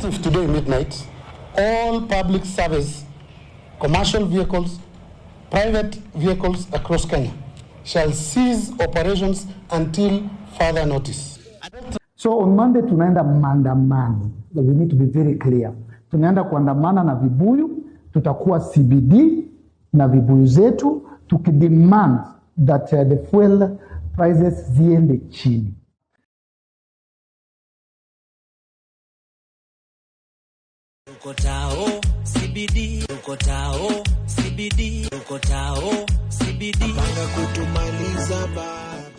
Today midnight, all public service, commercial vehicles, private vehicles across Kenya shall cease operations until further notice. So on Monday tunaenda maandamano. We need to be very clear. Tunaenda kuandamana na vibuyu, tutakuwa CBD na vibuyu zetu tukidemand that the fuel prices ziende chini. Ukotao CBD, ukotao CBD, ukotao CBD. Panga kutumaliza baba.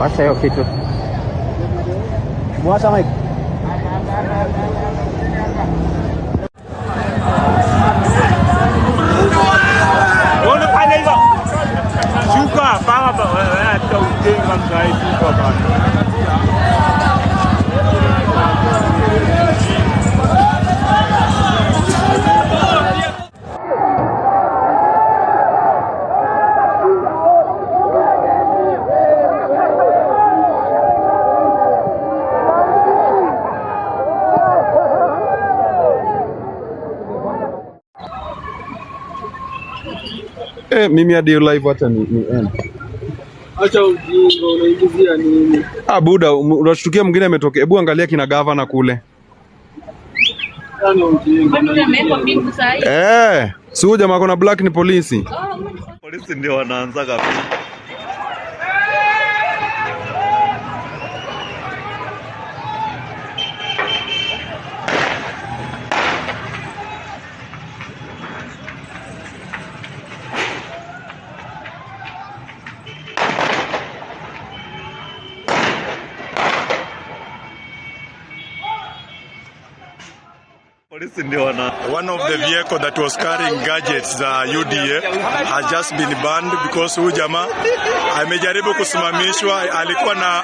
Washa hiyo kitu. Washa mic. Ona pale hizo. Shuka baba wewe utajenga mzai shuka baba. Mimi hadi live hata ni end. Acha ujinga unaingizia nini? Buda unashtukia mwingine ametoka. Hebu angalia kina governor kule. Yaani ujinga. Si huyu jamaa kuna black ni polisi. Polisi ndio wanaanza kabisa. One of the vehicle that was carrying gadgets za UDA has just been banned because huyu jamaa amejaribu kusimamishwa, alikuwa na